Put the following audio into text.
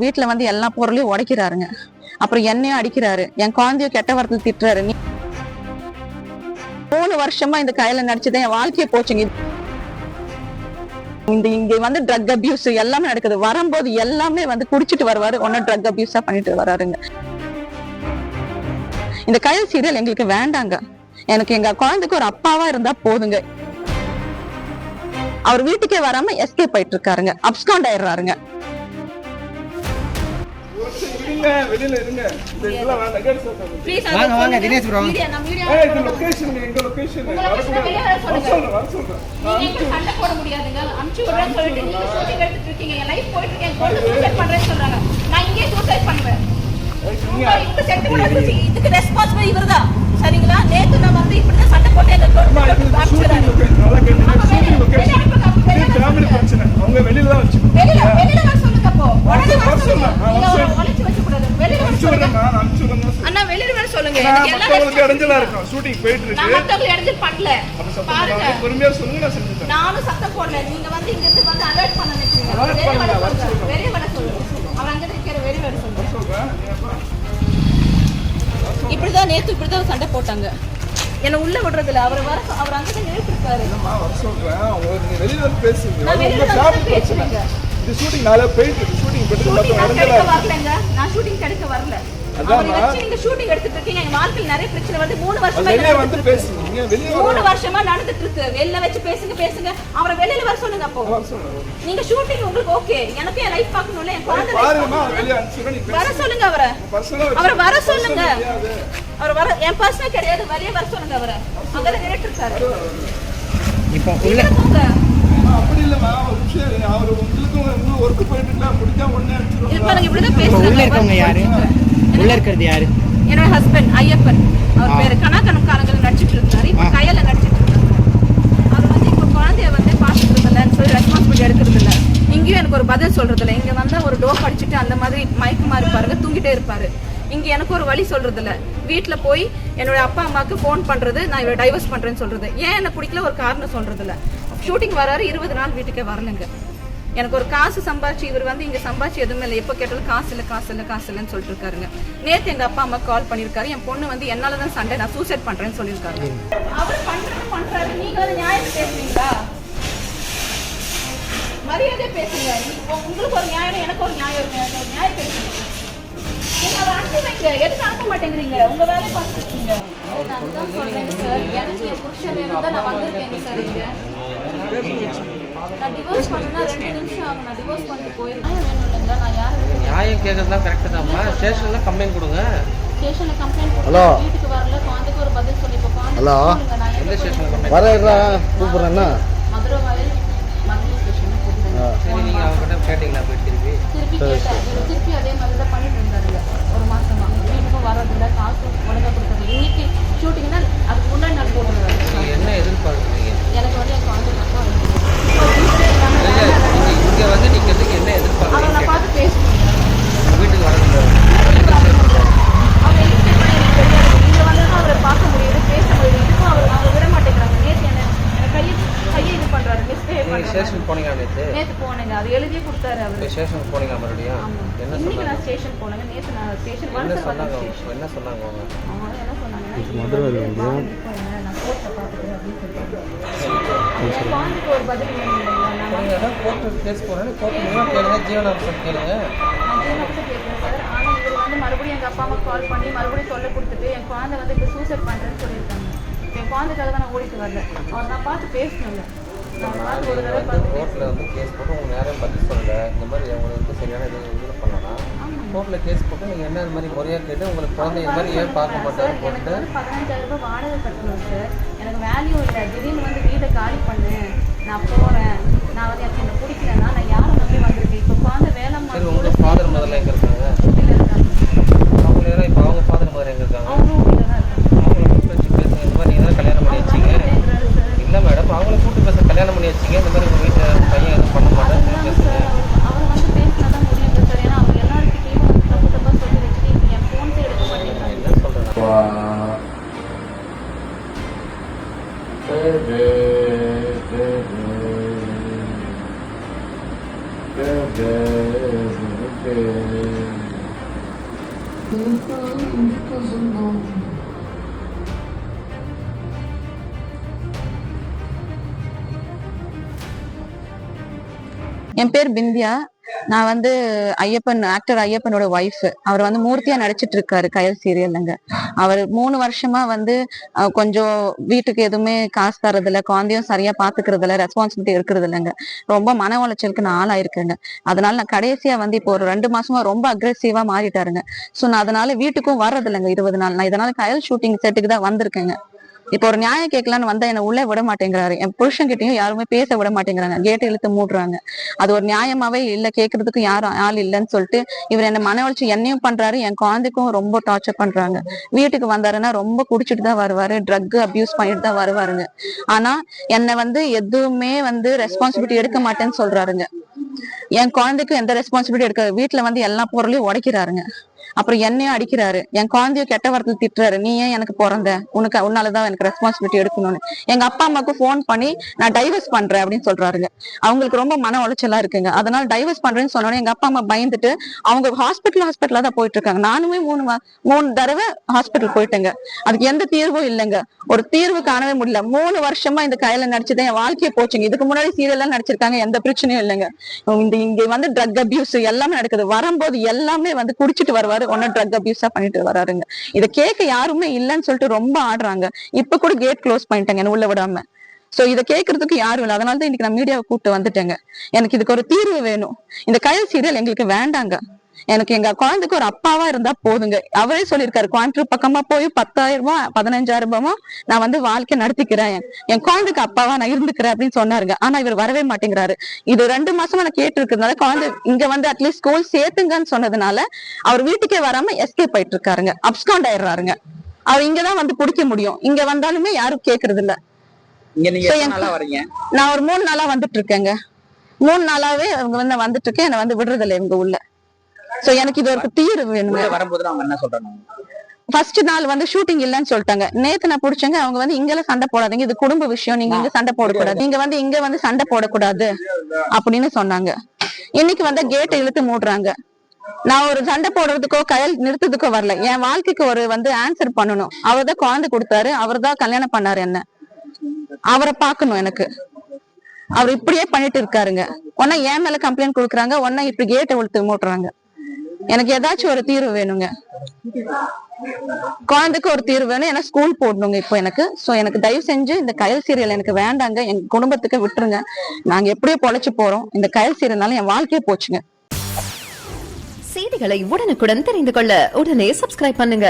வீட்டுல வந்து எல்லா பொருளையும் உடைக்கிறாருங்க. அப்புறம் என்னையும் அடிக்கிறாரு, என் குழந்தைய கெட்ட வார்த்தை திட்டுறாரு. 3 வருஷமா இந்த கையில நடிச்சுதான் என் வாழ்க்கைய போச்சுங்க. இங்க வந்து ட்ரக் அபியூஸ் எல்லாமே நடக்குது. வரும்போது எல்லாமே வந்து குடிச்சிட்டு வருவாரு, ஒன்னும் ட்ரக் அபியூஸா பண்ணிட்டு வராருங்க. இந்த கயல் சீரியல் எங்களுக்கு வேண்டாங்க. எனக்கு எங்க குழந்தைக்கு ஒரு அப்பாவா இருந்தா போதுங்க. அவர் வீட்டுக்கே வராம எஸ்கேப் ஆயிட்டு இருக்காருங்க, அப்ஸ்காண்ட் ஆயிடுறாருங்க. வெளியில இருங்க. இதெல்லாம் வேண்டாம். கேட் சொல்லுங்க. ப்ளீஸ் வாங்க வாங்க தினேஷ் ப்ரோ. இது லொகேஷன் எங்க லொகேஷன். வர சொல்லுங்க. நீங்க சண்டை போட முடியாதுங்க. அம்ச்சி விடுறேன்னு சொல்லிட்டு நீங்க ஷூட்டிங் எடுத்துட்டு இருக்கீங்க. என் லைஃப் போயிட்டு இருக்கேன். கொண்டு சூசைட் பண்றேன்னு சொல்றாங்க. நான் இங்கே சூசைட் பண்ணுவேன். இந்த செட்டில்மென்ட் இதுக்கு ரெஸ்பான்சிபிள் இவர்தான். சரிங்களா? நேத்து நான் வந்து இப்படி தான் சண்டை போட்டு அந்த ஷூட்டிங் லொகேஷன் ஃபேமிலி பிரச்சனை. அவங்க வெளியில தான் வச்சுக்கோ. வெளியில வர சொல்லுங்க. அப்போ உடனே வர சொல்லுங்க. ஒளிச்சு வச்சு கூடாது. வெளியில வர சொல்லுங்க. நான் அனுப்பிச்சு விடுறேன். அண்ணா வெளியில வர சொல்லுங்க. எனக்கு எல்லாரும் இடைஞ்சலா இருக்கு. ஷூட்டிங் போயிட்டு இருக்கு. நான் மத்தவங்க இடைஞ்சல் பண்ணல. பாருங்க. பொறுமையா சொல்லுங்க, நான் செஞ்சுறேன். நானும் சத்தம் போடல. நீங்க வந்து இங்க இருந்து வந்து அலர்ட் பண்ண நினைச்சீங்க. வெளிய வர சொல்லுங்க. அவன் அங்க இருக்கிற வெளிய வர சொல்லுங்க. இப்படிதான் நேத்து இப்படிதான் சண்டை போட்டாங்க. என்ன உள்ள விடுறதுல அவர் அங்கதான் நின்னுட்டு இருக்காரு. வர சொல்றேன். நீங்க வெளியில வந்து பேசுங்க. உங்க ஃபேமிலி பிரச்சனை. இது ஷூட்டிங் நாளே போயிட்டு இருக்கு. ஷூட்டிங் போட்டு மத்தவங்க இடைஞ்சலா வரலங்க. நான் ஷூட்டிங் கிடைக்க வரல. அவரை வச்சு நீங்க ஷூட்டிங் எடுத்துட்டு இருக்கீங்க. எங்க வாழ்க்கையில நிறைய பிரச்சனை வந்து 3 வருஷமா வெளிய வந்து பேசுங்க. நீங்க வெளிய 3 வருஷமா நடந்துட்டு இருக்கு. வெளிய வச்சு பேசுங்க. அவரை வெளியில வர சொல்லுங்க. அப்போ நீங்க ஷூட்டிங் உங்களுக்கு ஓகே. எனக்கு என் லைஃப் பார்க்கணும்ல. என் குழந்தை பாருமா வெளிய அனுப்பிச்சுங்க. நீங்க வர சொல்லுங்க. அவரை வர சொல்லுங்க. அவர் வர என் பர்சனல் கிடையாது. வெளிய வர சொல்லுங்க. அவரை அங்கதான் நின்னுட்டு இருக்காரு. இப்போ உள்ள அப்படி இல்லமா ஒரு விஷயம். அவர் உங்களுக்கு ஒர்க் போயிட்டு இருக்கா. முடிஞ்சா உடனே அனுப்பிச்சுங்க. இப்போ நீங்க இப்படி தான் பேசுறீங்க. உள்ள இருக்கவங்க யாரு? உள்ள இருக்கிறது யாரு? என்னோட ஹஸ்பண்ட் ஐயப்பன். அவர் பேரு கணக்காரங்கள் நடிச்சிட்டு இருந்தாரு. இப்போ கையில நடிச்சிட்டு இருக்காரு. அவர் வந்து இப்போ குழந்தைய வந்து பாத்துக்கிறது இல்லைன்னு சொல்லி ரெஸ்பான்சிபிலிட்டி எடுக்கிறது இல்லை. இங்கேயும் எனக்கு ஒரு பதில் சொல்றது இல்லை. இங்க வந்தா ஒரு டோப் அடிச்சுட்டு அந்த மாதிரி மயக்கமா இருப்பாருங்க, தூங்கிட்டே இருப்பாரு. இங்க எனக்கு ஒரு வழி சொல்றது இல்ல. வீட்டுல போய் என்னோட அப்பா அம்மாக்கு போன் பண்றது, நான் இவரை டைவர்ஸ் பண்றேன்னு சொல்றது. ஏன் என்ன பிடிக்கல ஒரு காரணம் சொல்றது இல்ல. ஷூட்டிங் வராரு, 20 நாள் வீட்டுக்கே வரலங்க. எனக்கு ஒரு காசு சம்பாதிச்சு இவர் வந்து இங்க சம்பாதிச்சு எதுவுமே இல்லை. எப்போ கேட்டாலும் காசு இல்லைன்னு சொல்லிட்டு இருக்காருங்க. நேத்து எங்க அப்பா அம்மா கால் பண்ணிருக்காரு. என் பொண்ணு வந்து என்னாலதான் சண்டை, நான் சூசைட் பண்றேன்னு சொல்லியிருக்காரு. அவர் பண்றாரு. நீங்க வந்து நியாயம் பேசுறீங்களா? மரியாதை பேசுங்க. உங்களுக்கு ஒரு நியாயம், எனக்கு ஒரு நியாயம் பேசுங்க. நீங்க அதை அனுப்பி வைங்க. எதுக்கு அனுப்ப மாட்டேங்கிறீங்க? உங்க வேலையை பார்த்துருக்கீங்க. நான் தான் சொல்றேன் சார். எனக்கு என் புருஷன் இருந்தா நான் வந்திருக்கேன் சார். இங்க நான் டிவோர்ஸ் பண்ணா 2 நிமிஷம் ஆகும். நான் டிவோர்ஸ் பண்ணிட்டு போயிருக்கேன். வேணும்ல நான் யாரும் நியாயம் கேட்கறதுலாம் கரெக்ட் தான்மா. ஸ்டேஷன்ல கம்ப்ளைண்ட் கொடுங்க. ஸ்டேஷன்ல கம்ப்ளைண்ட் கொடுங்க. வீட்டுக்கு வரல, குழந்தைக்கு ஒரு பதில் சொல்லி இப்போ ஹலோ எந்த ஸ்டேஷன்ல கம்ப்ளைண்ட் வரேறா கூப்பிடுறேன்னா மதுரை ஸ்டேஷன்ல கொடுங்க. சரி, நீங்க அவங்க கிட்ட கேட்டீங்களா? போய் திருப்பி கேட்டேன். திருப்பி அதே மாதிரி தான் பண்ணிட்டு இருந்தாருங்க. ஒரு மாசமா வீட்டுக்கும் வர்றதில்ல, காசு ஒழுங்கா கொடுத்தது. இன்னைக்கு ஷூட்டிங்னா அதுக்கு முன்னாடி நாள் போடுறாரு. நீங்க என்ன எதிர்பார்க்குறீங்க? எனக்கு வந்து என் குழந்தை மட்டும் இங்க வந்து நிக்கிறதுக்கு என்ன அவரை எதிர்பார்க்குறீங்க? நான் பார்த்து பேசணும். வீட்டுக்கு வரதுல அவர் எங்க தெரியாது. இங்க வந்தா அவரை பார்க்க முடியுது, பேச முடியுது. இதுக்கும் அவர் விட மாட்டேங்கிறாங்க. நேற்று எனக்கு கையை இது பண்றாரு, மிஸ்பிஹேவ் பண்றாரு. ஸ்டேஷன் போனீங்களா? நேற்று போனேங்க. அது எழுதியே கொடுத்தாரு அவரு. ஸ்டேஷன் போனீங்களா மறுபடியும்? என்ன இன்னைக்கு சொன்னாங்க? நான் ஸ்டேஷன் போனேங்க. நேற்று நான் ஸ்டேஷன் என்ன வந்து சொன்னாங்க அவங்க? என்ன சொன்னாங்க அவங்க? என்ன சொன்னாங்கன்னா நான் கோர்ட்டை பார்த்துக்கிறேன் அப்படின்னு சொல்லிட்டு குழந்தைக்கு ஒரு பதில் வேணும் இல்லைங்களா? நீங்க ஏதாவது கோர்ட்டு கேஸ் போறேன்னு கோர்ட்டு மூலம் கேளுங்க, ஜீவனாம்சம் கேளுங்க. நான் ஜீவனாம்சம் கேட்குறேன் சார். ஆனால் இவர் வந்து மறுபடியும் எங்கள் அப்பா அம்மா கால் பண்ணி மறுபடியும் தொல்லை கொடுத்துட்டு என் குழந்தை வந்து இப்போ சூசைட் பண்ணுறேன்னு சொல்லியிருக்காங்க. என் குழந்தைக்காக தான் நான் ஓடிட்டு வரல. அவர் நான் பார்த்து பேசணுங்க. நான் பார்த்து ஒரு தடவை பார்த்து கோர்ட்டில் வந்து கேஸ் போட்டு உங்களுக்கு நேரம் பதில் சொல்லுங்க. இந்த மாதிரி உங்களுக்கு வந்து சரியான இது பண்ணலாம். கோர்ட்டில் கேஸ் போட்டு நீங்கள் என்ன இந்த மாதிரி முறையாக கேட்டு உங்களுக்கு குழந்தை இந்த மாதிரி ஏன் பார்க்க மாட்டாரு போட்டு 15,000 ரூபாய் வாடகை கட்டணும் சார். எனக்கு வேல்யூ இல்லை. திடீர்னு வந்து வீட்டை காலி பண்ணு, நான் போகிறேன், நான் வந்து எனக்கு என்ன பிடிக்கலன்னா நான் யாரை நம்பி வந்திருக்கேன். இப்போ குழந்தை வேலை சரி, உங்கள் ஃபாதர் முதல்ல எங்கே இருக்காங்க? அவங்க நேரம் இப்போ அவங்க ஃபாதர் மதர் எங்கே இருக்காங்க? அவங்களும் வீட்டில் தான் இருக்காங்க. அவங்கள கூப்பிட்டு வச்சு பேசுங்க. இந்த மாதிரி நீங்கள் தான் கல்யாணம் பண்ணி வச்சிங்க. இல்லை மேடம், அவங்கள கூப்பிட்டு பேச கல்யாணம் பண்ணி வச்சிங்க. இந்த மாதிரி உங்கள் வீட்டில் பையன் எதுவும் பண்ண மாட்டேன்னு பேசுங்க. அவர் வந்து பேசினா தான் முடியும் சார். ஏன்னா அவங்க எல்லாருக்கிட்டையும் தப்பு சொல்லி வச்சுட்டு என் ஃபோன்ஸே எடுக்க மாட்டேங்கிறாங்க. என்ன சொல்கிறேன்? Good. என் பேர் பிந்தியா. நான் வந்து ஆக்டர் ஐயப்பனோட ஒய்ஃப். அவர் வந்து மூர்த்தியா நடிச்சிட்டு இருக்காரு கயல் சீரியல்ங்க. அவர் 3 வருஷமா வந்து கொஞ்சம் வீட்டுக்கு எதுவுமே காசு தரது இல்ல, குழந்தையும் சரியா பாத்துக்கிறது இல்ல, ரெஸ்பான்சிபிலிட்டி இருக்கிறது இல்லைங்க. ரொம்ப மன உளைச்சலுக்கு நான் ஆளாயிருக்கேங்க. அதனால நான் கடைசியா வந்து இப்போ ஒரு 2 மாசமா ரொம்ப அக்ரெசிவா மாறிட்டாருங்க. சோ நான் அதனால வீட்டுக்கும் வர்றது இல்லைங்க 20 நாள். நான் இதனால கயல் ஷூட்டிங் செட்டுக்கு தான் வந்திருக்கேங்க. இப்போ ஒரு நியாயம் கேட்கலான்னு வந்தா என்ன உள்ள விட மாட்டேங்கிறாரு. என் புருஷன் கிட்டயும் யாருமே பேச விட மாட்டேங்கிறாங்க. கேட் இழுத்து மூடுறாங்க. அது ஒரு நியாயமாவே இல்ல, கேட்கறதுக்கு யாரும் ஆள் இல்லைன்னு சொல்லிட்டு இவர் என்ன மன உளைச்சி என்னையும் பண்றாரு, என் குழந்தைக்கும் ரொம்ப டார்ச்சர் பண்றாங்க. வீட்டுக்கு வந்தாருன்னா ரொம்ப குடிச்சிட்டு தான் வருவாரு, ட்ரக் அபியூஸ் பண்ணிட்டு தான் வருவாருங்க. ஆனா என்னை வந்து எதுவுமே வந்து ரெஸ்பான்சிபிலிட்டி எடுக்க மாட்டேன்னு சொல்றாருங்க. என் குழந்தைக்கும் எந்த ரெஸ்பான்சிபிலிட்டி எடுக்க, வீட்டுல வந்து எல்லா பொருளையும் உடைக்கிறாருங்க. அப்புறம் என்னையும் அடிக்கிறாரு, என் குழந்தைய கெட்ட வார்த்தையில் திட்டுறாரு. நீ ஏன் எனக்கு பிறந்த, உன்னாலதான் எனக்கு ரெஸ்பான்சிபிலிட்டி எடுக்கணும்னு. எங்க அப்பா அம்மாவுக்கு போன் பண்ணி நான் டைவர்ஸ் பண்றேன் அப்படின்னு சொல்றாருங்க. அவங்களுக்கு ரொம்ப மன உளைச்சலா இருக்குங்க. அதனால டைவர்ஸ் பண்றேன்னு சொன்னோன்னே எங்க அப்பா அம்மா பயந்துட்டு அவங்க ஹாஸ்பிட்டலா தான் போயிட்டு இருக்காங்க. நானுமே 3 தடவை ஹாஸ்பிட்டல் போயிட்டேங்க. அதுக்கு எந்த தீர்வும் இல்லைங்க. ஒரு தீர்வு காணவே முடியல. 3 வருஷமா இந்த கையில நடிச்சுதான் என் வாழ்க்கையை போச்சுங்க. இதுக்கு முன்னாடி சீரியல்லாம் நடிச்சிருக்காங்க, எந்த பிரச்சனையும் இல்லைங்க. இங்க வந்து ட்ரக் அபியூஸ் எல்லாமே நடக்குது. வரும்போது எல்லாமே வந்து குடிச்சிட்டு வருவாரு, ஒன்னும் ட்ரக் அபியூஸா பண்ணிட்டு வராருங்க. இதை கேட்க யாருமே இல்லைன்னு சொல்லிட்டு ரொம்ப ஆடுறாங்க. இப்ப கூட கேட் க்ளோஸ் பண்ணிட்டாங்க என்ன உள்ள விடாம. சோ இதை கேட்கறதுக்கு யாரும் இல்லை. அதனாலதான் இன்னைக்கு நான் மீடியாவை கூப்பிட்டு வந்துட்டேங்க. எனக்கு இதுக்கு ஒரு தீர்வு வேணும். இந்த கயல் சீரியல் எங்களுக்கு வேண்டாங்க. எனக்கு எங்க குழந்தைக்கு ஒரு அப்பாவா இருந்தா போதுங்க. அவரே சொல்லியிருக்காரு, கோயம்புத்தூர் பக்கமா போய் 10,000 15,000 நான் வந்து வாழ்க்கை நடத்திக்கிறேன், என் குழந்தைக்கு அப்பாவா நான் இருந்துக்கிறேன் அப்படின்னு சொன்னாருங்க. ஆனா இவர் வரவே மாட்டேங்கிறாரு. இது 2 மாசமா நான் கேட்டு இருக்கிறதுனால குழந்தை இங்க வந்து அட்லீஸ்ட் ஸ்கூல் சேர்த்துங்கன்னு சொன்னதுனால அவர் வீட்டுக்கே வராம எஸ்கேப் ஆயிட்டு இருக்காருங்க, அப்ஸ்காண்ட் ஆயிடுறாருங்க. அவர் இங்கதான் வந்து பிடிக்க முடியும். இங்க வந்தாலுமே யாரும் கேக்குறது இல்ல. நான் ஒரு 3 நாளா வந்துட்டு இருக்கேங்க. 3 நாளாவே அவங்க வந்து வந்துட்டு இருக்கேன், என்ன வந்து விடுறது இல்லை இவங்க உள்ள. சோ எனக்கு இது ஒரு தீர்வு வேணும். வரும்போது அவங்க என்ன சொல்றாங்க? ஃபர்ஸ்ட் நாள் வந்து ஷூட்டிங் இல்லன்னு சொல்லிட்டாங்க. நேத்து நான் புடிச்சங்க, அவங்க வந்து இங்கெல்லாம் சண்டை போடாதீங்க, இது குடும்ப விஷயம், நீங்க இங்க சண்டை போடக்கூடாது, நீங்க வந்து இங்க வந்து சண்டை போடக்கூடாது அப்படின்னு சொன்னாங்க. இன்னைக்கு வந்து கேட்டை இழுத்து மூடுறாங்க. நான் ஒரு சண்டை போடுறதுக்கோ கயல் நிறுத்ததுக்கோ வரல. என் வாழ்க்கைக்கு ஒரு வந்து ஆன்சர் பண்ணணும். அவர் தான் குழந்தை கொடுத்தாரு, அவர் தான் கல்யாணம் பண்ணாரு என்ன, அவரை பார்க்கணும் எனக்கு. அவர் இப்படியே பண்ணிட்டு இருக்காருங்க. ஒன்னா என் மேல கம்ப்ளைண்ட் கொடுக்குறாங்க, ஒன்னா இப்படி கேட்டை இழுத்து மூடுறாங்க. எனக்கு ஏதாச்சும் ஒரு தீர்வு வேணுங்க. குழந்தைக்கு ஒரு தீர்வு வேணும். ஏன்னா ஸ்கூல் போடணுங்க இப்போ எனக்கு. சோ எனக்கு தயவு செஞ்சு இந்த கயல் சீரியல் எனக்கு வேண்டாங்க. எங்க குடும்பத்துக்கு விட்டுருங்க. நாங்க எப்படியோ பொழைச்சு போறோம். இந்த கயல் சீரியல்னால என் வாழ்க்கையே போச்சுங்க. செய்திகளை உடனுக்குடன் தெரிந்து கொள்ள உடனே சப்ஸ்கிரைப் பண்ணுங்க.